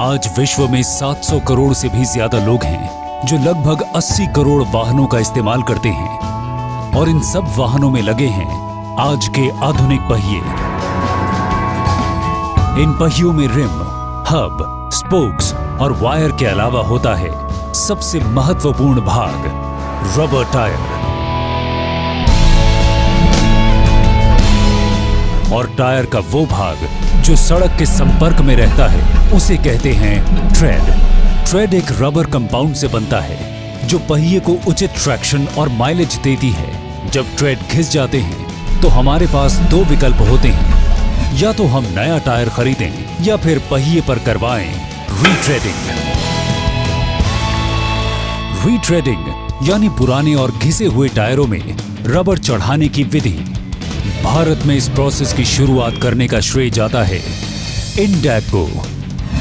आज विश्व में 700 करोड़ से भी ज्यादा लोग हैं जो लगभग 80 करोड़ वाहनों का इस्तेमाल करते हैं और इन सब वाहनों में लगे हैं आज के आधुनिक पहिए। इन पहियों में रिम, हब, स्पोक्स और वायर के अलावा होता है सबसे महत्वपूर्ण भाग, रबर टायर। और टायर का वो भाग जो सड़क के संपर्क में रहता है उसे कहते हैं ट्रेड। ट्रेड एक रबर कंपाउंड से बनता है जो पहिए को उचित ट्रैक्शन और माइलेज देती है। जब ट्रेड घिस जाते हैं तो हमारे पास दो विकल्प होते हैं, या तो हम नया टायर खरीदें या फिर पहिए पर करवाएं रीट्रेडिंग। रीट्रेडिंग यानी पुराने और घिसे हुए टायरों में रबर चढ़ाने की विधि। भारत में इस प्रोसेस की शुरुआत करने का श्रेय जाता है इंडैक को।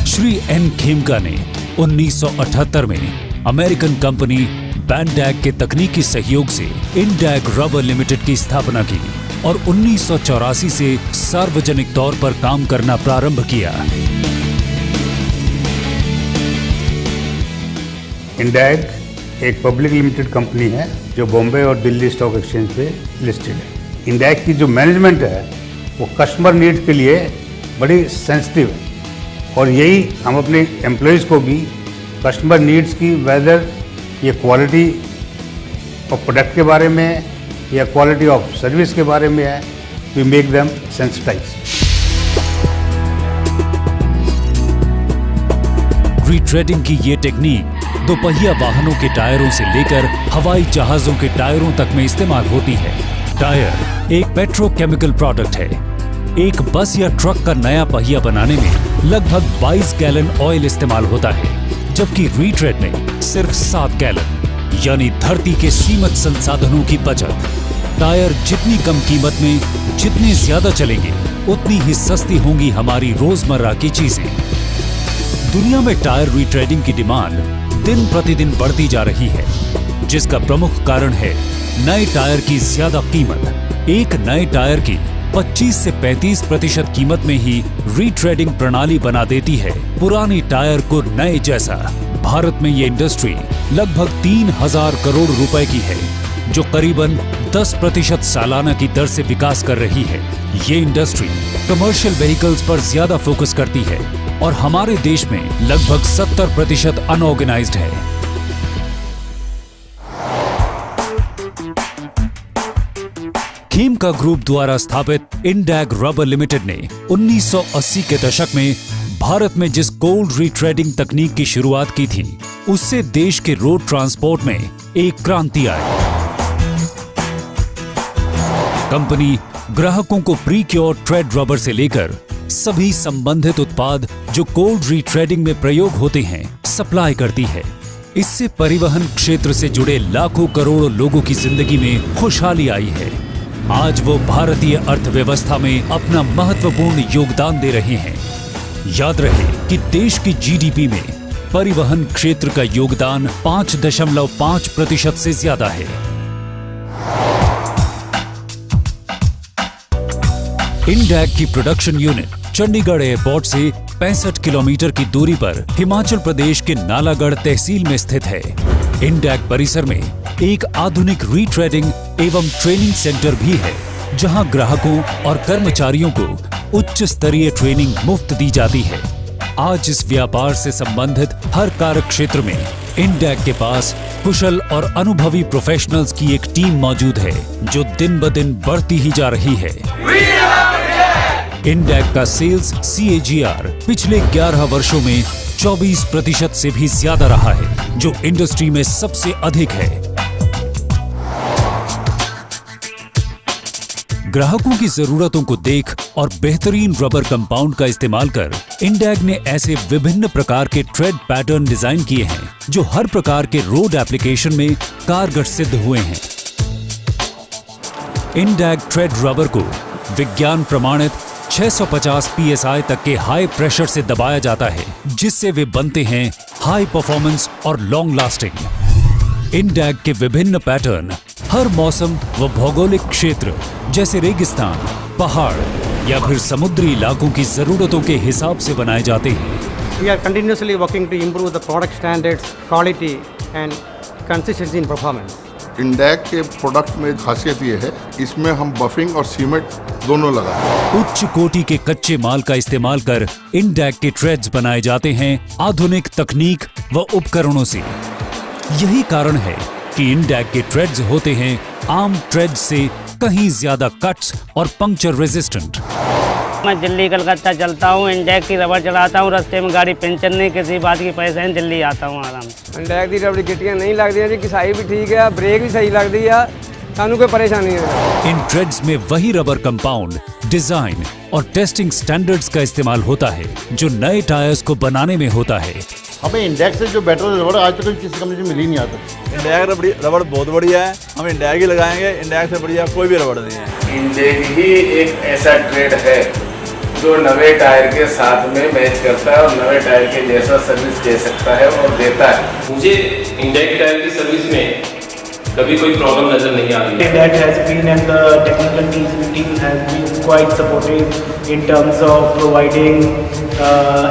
श्री एन खेमका ने 1978 में अमेरिकन कंपनी बैंडैक के तकनीकी सहयोग से इंडैक रबर लिमिटेड की स्थापना की और 1984 से सार्वजनिक तौर पर काम करना प्रारंभ किया। इंडैक एक पब्लिक लिमिटेड कंपनी है जो बॉम्बे और दिल्ली स्टॉक एक्सचेंज पे लिस्टेड है। इंडैक की जो मैनेजमेंट है वो कस्टमर नीड के लिए बड़ी सेंसिटिव है और यही हम अपने एम्प्लॉयज़ को भी कस्टमर नीड्स की, वेदर ये क्वालिटी ऑफ प्रोडक्ट के बारे में या क्वालिटी ऑफ सर्विस के बारे में है, we make them sensitize. Retreading की ये टेक्निक दोपहिया वाहनों के टायरों से लेकर हवाई जहाजों के टायरों तक में इस्तेमाल होती है। टायर एक पेट्रोकेमिकल प्रोडक्ट है। एक बस या ट्रक का नया पहिया बनाने में लगभग 22 गैलन ऑयल इस्तेमाल होता है, जबकि रीट्रेड में सिर्फ 7 गैलन, यानी धरती के सीमित संसाधनों की बचत। टायर जितनी कम कीमत में जितने ज्यादा चलेंगे उतनी ही सस्ती होंगी हमारी रोजमर्रा की चीजें। दुनिया में टायर रीट्रेडिंग की डिमांड दिन प्रतिदिन बढ़ती जा रही है, जिसका प्रमुख कारण है नए टायर की ज्यादा कीमत। एक नए टायर की 25 से 35% कीमत में ही रीट्रेडिंग प्रणाली बना देती है पुरानी टायर को नए जैसा। भारत में ये इंडस्ट्री लगभग 3000 करोड़ रुपए की है, जो करीबन 10% सालाना की दर से विकास कर रही है। ये इंडस्ट्री कमर्शियल व्हीकल्स पर ज्यादा फोकस करती है और हमारे देश में लगभग 70% अनऑर्गेनाइज्ड है। खेमका ग्रुप द्वारा स्थापित इंडैक रबर लिमिटेड ने 1980 के दशक में भारत में जिस कोल्ड रीट्रेडिंग तकनीक की शुरुआत की थी, उससे देश के रोड ट्रांसपोर्ट में एक क्रांति आई। कंपनी ग्राहकों को प्री-क्योर ट्रेड रबर से लेकर सभी संबंधित उत्पाद जो कोल्ड रीट्रेडिंग में प्रयोग होते हैं सप्लाई करती है। इससे परिवहन क्षेत्र से जुड़े लाखों करोड़ों लोगों की जिंदगी में खुशहाली आई है। आज वो भारतीय अर्थव्यवस्था में अपना महत्वपूर्ण योगदान दे रहे हैं। याद रहे कि देश की जीडीपी में परिवहन क्षेत्र का योगदान 5.5% से ज्यादा है। इंडैक की प्रोडक्शन यूनिट चंडीगढ़ एयरपोर्ट से 65 किलोमीटर की दूरी पर हिमाचल प्रदेश के नालागढ़ तहसील में स्थित है। इंडैक परिसर में एक आधुनिक रीट्रेडिंग एवं ट्रेनिंग सेंटर भी है, जहां ग्राहकों और कर्मचारियों को उच्च स्तरीय ट्रेनिंग मुफ्त दी जाती है। आज इस व्यापार से संबंधित हर कार्य क्षेत्र में इंडैक के पास कुशल और अनुभवी प्रोफेशनल्स की एक टीम मौजूद है, जो दिन ब दिन बढ़ती ही जा रही है। इंडैक का सेल्स CAGR पिछले 11 वर्षों में 24% से भी ज्यादा रहा है, जो इंडस्ट्री में सबसे अधिक है। ग्राहकों की जरूरतों को देख और बेहतरीन रबर कंपाउंड का इस्तेमाल कर इंडैक ने ऐसे विभिन्न प्रकार के ट्रेड पैटर्न डिजाइन किए हैं जो हर प्रकार के रोड एप्लीकेशन में कारगर सिद्ध हुए हैं। इंडैक ट्रेड रबर को विज्ञान प्रमाणित 650 PSI तक के हाई प्रेशर से दबाया जाता है, जिससे वे बनते हैं हाई परफॉर्मेंस और लॉन्ग लास्टिंग। इंडैक के विभिन्न पैटर्न हर मौसम व भौगोलिक क्षेत्र जैसे रेगिस्तान, पहाड़ या फिर समुद्री इलाकों की जरूरतों के हिसाब से बनाए जाते हैं। We are continuously working to improve the product standards, quality and consistency in performance. इंडैक के प्रोडक्ट में खासियत ये है, इसमें हम बफिंग और सीमेंट दोनों लगाते हैं। उच्च कोटि के कच्चे माल का इस्तेमाल कर इंडैक के ट्रेड्स बनाए जाते हैं आधुनिक तकनीक व उपकरणों से। यही कारण है कि इंडैक के ट्रेड्स होते हैं आम ट्रेड्स से कहीं ज्यादा कट्स और पंक्चर रेजिस्टेंट। मैं दिल्ली कलकत्ता चलता हूँ, इंडैक की रबड़ चलाता हूँ, रास्ते में गाड़ी पंचर नहीं, किसी बात की परेशानी, दिल्ली आता हूँ आराम से। इंडैक की रबड़ गिट्टियां नहीं लगती जी, घिसाई भी ठीक है, ब्रेक भी सही लगती है, सानू कोई परेशानी नहीं है। इन ट्रेड्स में वही रबर कंपाउंड, डिजाइन और टेस्टिंग स्टैंडर्ड्स का इस्तेमाल होता है जो नए टायर्स को बनाने में होता है। हमें इंडैक से जो बेटर रबड़ आज तक किसी कंपनी से मिल ही नहीं आता। इंडैक रबड़ बहुत बढ़िया है, हम इंडैक ही लगाएंगे, इंडैक से बढ़िया कोई भी रबड़ नहीं है। इंडैक ही एक ऐसा ट्रेड है जो नवे टायर के साथ में मैच करता है और नवे टायर के जैसा सर्विस दे सकता है और देता है। मुझे इंडैक टायर की सर्विस में कभी कोई प्रॉब्लम नजर नहीं आ रही। Indac has been and the technical team has been quite supportive in terms of providing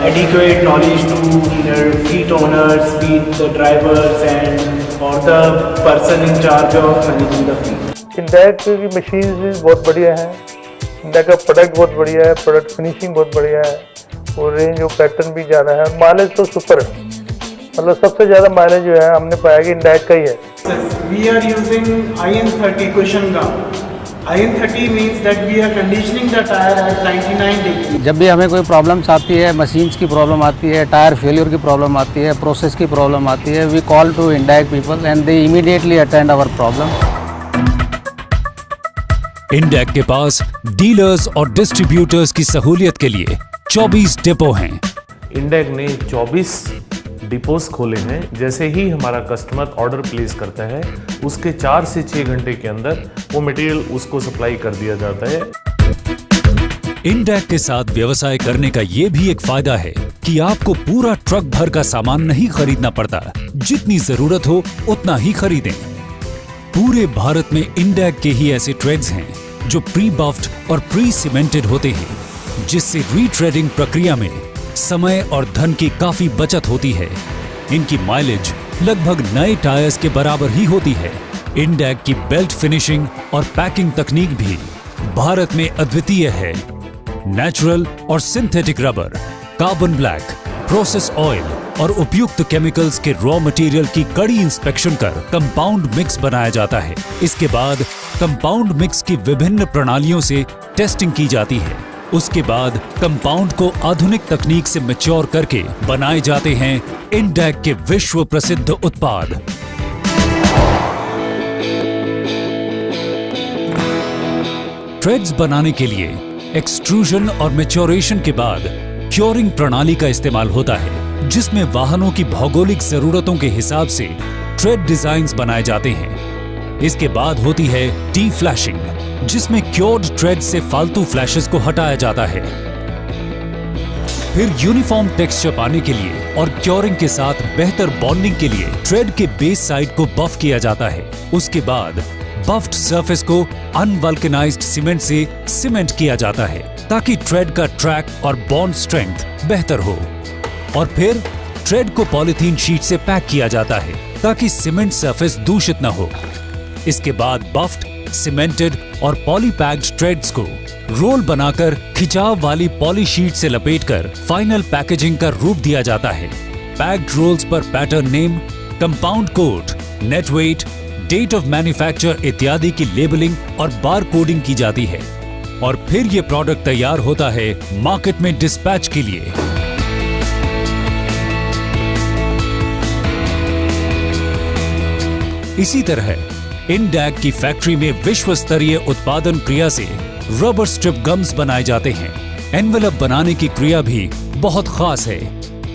adequate knowledge to their fleet owners, be it the drivers and or the person in charge of managing the fleet. इंडैक की machine भी बहुत बढ़िया है, इंडैक का product बहुत बढ़िया है, product finishing बहुत बढ़िया है और रेंज और पैटर्न भी ज़्यादा है, माइलेज तो सुपर है, मतलब सबसे ज़्यादा माइलेज जो है हमने पाया कि इंडैक का ही है। We are using IN30 cushion gum. IN30 means that we are conditioning the tire at 99 degree. जब भी हमें कोई प्रॉब्लम्स आती है, मशीन्स की प्रॉब्लम आती है, टायर फेलियर की प्रॉब्लम आती है, प्रोसेस की प्रॉब्लम आती है, we call to Indag people and they immediately attend our problem. Indag के पास डीलर्स और डिस्ट्रीब्यूटर्स की सहूलियत के लिए 24 डिपो हैं। इंडैक ने 24 डिपोज खोले हैं। जैसे ही हमारा कस्टमर ऑर्डर प्लेस करता है, उसके 4 से 6 घंटे के अंदर वो मटेरियल उसको सप्लाई कर दिया जाता है। इंडैक के साथ व्यवसाय करने का ये भी एक फायदा है कि आपको पूरा ट्रक भर का सामान नहीं खरीदना पड़ता, जितनी जरूरत हो उतना ही खरीदें। पूरे भारत में इंडैक के ही ऐसे ट्रेड्स हैं जो प्री बफ्ड और प्री सीमेंटेड होते हैं, जिससे रीट्रेडिंग प्रक्रिया में समय और धन की काफी बचत होती है। इनकी माइलेज लगभग नए टायर्स के बराबर ही होती है। इंडैक की बेल्ट फिनिशिंग और पैकिंग तकनीक भी भारत में अद्वितीय है। नेचुरल और synthetic rubber, carbon black, process oil और उपयुक्त केमिकल्स के रॉ मटेरियल की कड़ी इंस्पेक्शन कर कंपाउंड मिक्स बनाया जाता है। इसके बाद कंपाउंड मिक्स की विभिन्न प्रणालियों से टेस्टिंग की जाती है। उसके बाद कंपाउंड को आधुनिक तकनीक से मैच्योर करके बनाए जाते हैं इंडैक के विश्व प्रसिद्ध उत्पाद। ट्रेड्स बनाने के लिए एक्सट्रूजन और मैच्योरेशन के बाद क्योरिंग प्रणाली का इस्तेमाल होता है, जिसमें वाहनों की भौगोलिक जरूरतों के हिसाब से ट्रेड डिजाइन्स बनाए जाते हैं। इसके बाद होती है डी फ्लैशिंग, जिसमें क्योर्ड ट्रेड से फालतू फ्लैशेस को हटाया जाता है। फिर यूनिफॉर्म टेक्सचर पाने के लिए और क्योरिंग के साथ बेहतर बॉन्डिंग के लिए ट्रेड के बेस साइड को बफ किया जाता है। उसके बाद बफ्ड सरफेस को अनवल्कनाइज्ड सीमेंट से सीमेंट किया जाता है ताकि ट्रेड का ट्रैक और बॉन्ड स्ट्रेंथ बेहतर हो। और फिर ट्रेड को पॉलीथीन शीट से पैक किया जाता है ताकि सीमेंट सरफेस दूषित न हो। इसके बाद बफ्ड, सीमेंटेड और पॉलीपैक्ड ट्रेड्स को रोल बनाकर खिंचाव वाली पॉली शीट से लपेटकर फाइनल पैकेजिंग का रूप दिया जाता है। पैक्ड रोल्स पर pattern name, compound code, net weight, date of manufacture इत्यादि की लेबलिंग और बार कोडिंग की जाती है और फिर ये प्रोडक्ट तैयार होता है मार्केट में डिस्पैच के लिए। इसी तरह इंडैक की फैक्ट्री में विश्व स्तरीय उत्पादन क्रिया से रबर स्ट्रिप गम्स बनाए जाते हैं। एनवेलप बनाने की क्रिया भी बहुत खास है,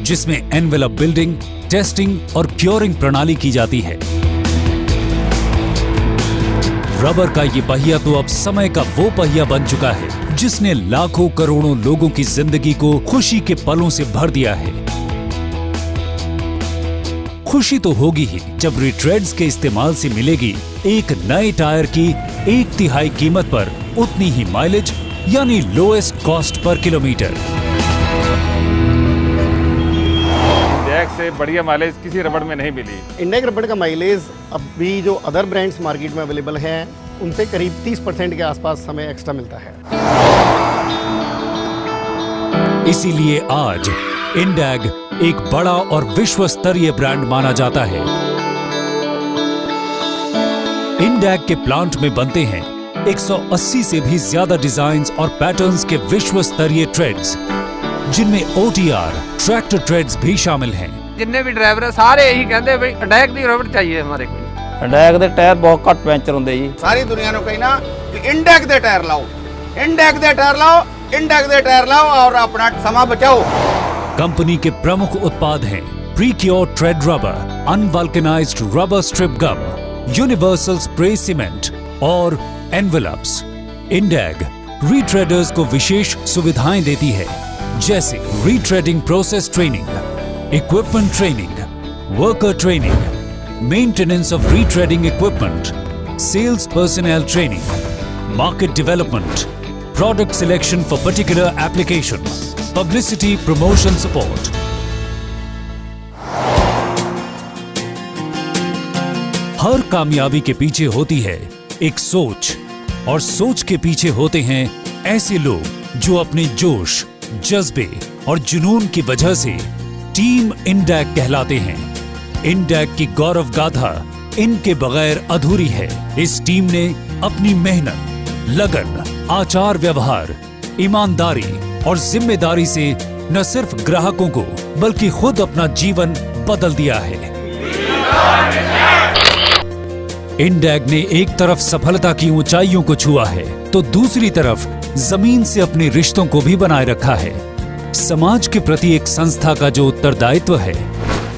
जिसमें एनवेलप बिल्डिंग, टेस्टिंग और क्योरिंग प्रणाली की जाती है। रबर का ये पहिया तो अब समय का वो पहिया बन चुका है जिसने लाखों करोड़ों लोगों की जिंदगी को खुशी के पलों से भर दिया है। खुशी तो होगी ही जब रिट्रेड्स के इस्तेमाल से मिलेगी एक नए टायर की 1/3 कीमत पर उतनी ही माइलेज, यानी lowest cost per kilometre. Index से बढ़िया माइलेज किसी रबड़ में नहीं मिली। इंडेक रबड़ का माइलेज अभी जो अदर ब्रांड्स मार्केट में अवेलेबल हैं उनसे करीब 30% के आसपास हमें एक्स्ट्रा मिलता है। इसीलिए आज इंडेग एक बड़ा और विश्व स्तरीय ब्रांड माना जाता है। इंडेग के प्लांट में बनते हैं 180 से भी ज्यादा डिजाइन्स और पैटर्न्स के विश्व स्तरीय ट्रेड्स, जिनमें OTR ट्रैक्टर ट्रेड्स भी शामिल हैं। जितने भी ड्राइवर है सारे यही कहते हैं भाई इंडेक दी रबड़ चाहिए हमारे को। इंडेक के टायर बहुत घट पैंचर होंगे जी। सारी दुनिया ने कहना कि इंडेक दे टायर लाओ, इंडेक दे टायर लाओ, इंडेक दे टायर लाओ और अपना समय बचाओ। कंपनी के प्रमुख उत्पाद हैं precure tread rubber, unvulcanized rubber strip gum, universal spray cement और एनवेलप्स। इंडेग रीट्रेडर्स को विशेष सुविधाएं देती है, जैसे retreading process training, equipment training, worker training, maintenance of retreading equipment, sales personnel training, market development, product selection for particular application, publicity promotion support. हर कामयाबी के पीछे होती है एक सोच, और सोच के पीछे होते हैं ऐसे लोग जो अपने जोश, जज्बे और जुनून की वजह से टीम इंडेग कहलाते हैं। इंडेग की गौरव गाथा इनके बगैर अधूरी है। इस टीम ने अपनी मेहनत, लगन, आचार व्यवहार, ईमानदारी और जिम्मेदारी से न सिर्फ ग्राहकों को बल्कि खुद अपना जीवन बदल दिया है। इंडेग ने एक तरफ सफलता की ऊंचाइयों को छुआ है तो दूसरी तरफ जमीन से अपने रिश्तों को भी बनाए रखा है। समाज के प्रति एक संस्था का जो उत्तरदायित्व है,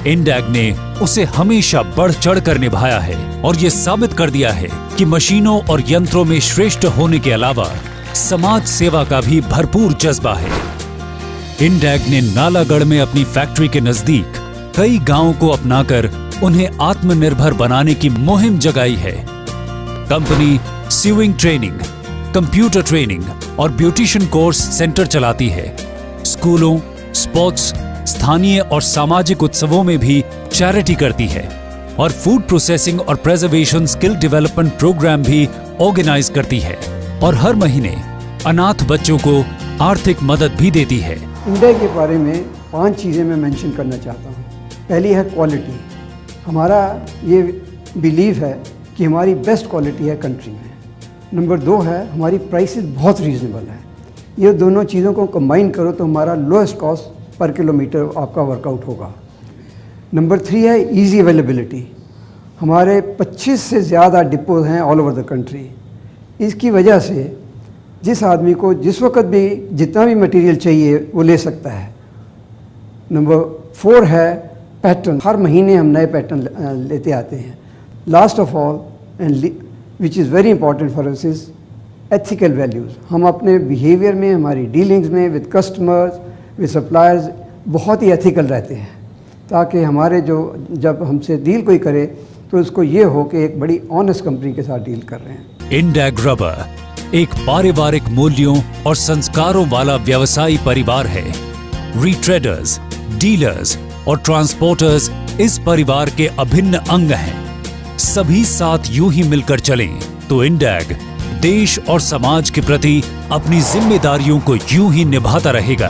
इंडेग ने उसे हमेशा बढ़ चढ़ कर निभाया है और ये साबित कर दिया है कि मशीनों और यंत्रों में श्रेष्ठ होने के अलावा समाज सेवा का भी भरपूर जज्बा है। इंडेग ने नालागढ़ में अपनी फैक्ट्री के नजदीक कई गांवों को अपनाकर उन्हें आत्मनिर्भर बनाने की मुहिम जगाई है। Company sewing training, computer training और ब्यूटिशियन कोर्स सेंटर चलाती है। स्कूलों, स्पोर्ट्स, स्थानीय और सामाजिक उत्सवों में भी चैरिटी करती है और फूड प्रोसेसिंग और प्रिजर्वेशन स्किल डेवलपमेंट प्रोग्राम भी ऑर्गेनाइज करती है और हर महीने अनाथ बच्चों को आर्थिक मदद भी देती है। इंडेग के बारे में 5 चीज़ें मैं मेंशन करना चाहता हूँ। पहली है क्वालिटी। हमारा ये बिलीव है कि हमारी बेस्ट क्वालिटी है कंट्री में। नंबर 2 है हमारी प्राइसेस बहुत रीज़नेबल है। ये दोनों चीज़ों को कंबाइन करो तो हमारा लोएस्ट कॉस्ट पर किलोमीटर आपका वर्कआउट होगा। नंबर 3 है इजी अवेलेबिलिटी। हमारे 25 से ज़्यादा डिपोज हैं ऑल ओवर द कंट्री। इसकी वजह से जिस आदमी को जिस वक्त भी जितना भी मटेरियल चाहिए वो ले सकता है। नंबर 4 है पैटर्न। हर महीने हम नए पैटर्न लेते आते हैं। Last of all and which is very important for us is ethical values. हम अपने बिहेवियर में, हमारी डीलिंग्स में विद कस्टमर्स, विद सप्लायर्स बहुत ही एथिकल रहते हैं, ताकि हमारे जो जब हमसे डील कोई करे तो उसको ये हो कि एक बड़ी ऑनेस्ट कंपनी के साथ डील कर रहे हैं। इंडेग रबर एक पारिवारिक मूल्यों और संस्कारों वाला व्यवसायी परिवार है। रीट्रेडर्स, डीलर्स और ट्रांसपोर्टर्स इस परिवार के अभिन्न अंग हैं। सभी साथ यूं ही मिलकर चलें तो इंडेग देश और समाज के प्रति अपनी जिम्मेदारियों को यूं ही निभाता रहेगा।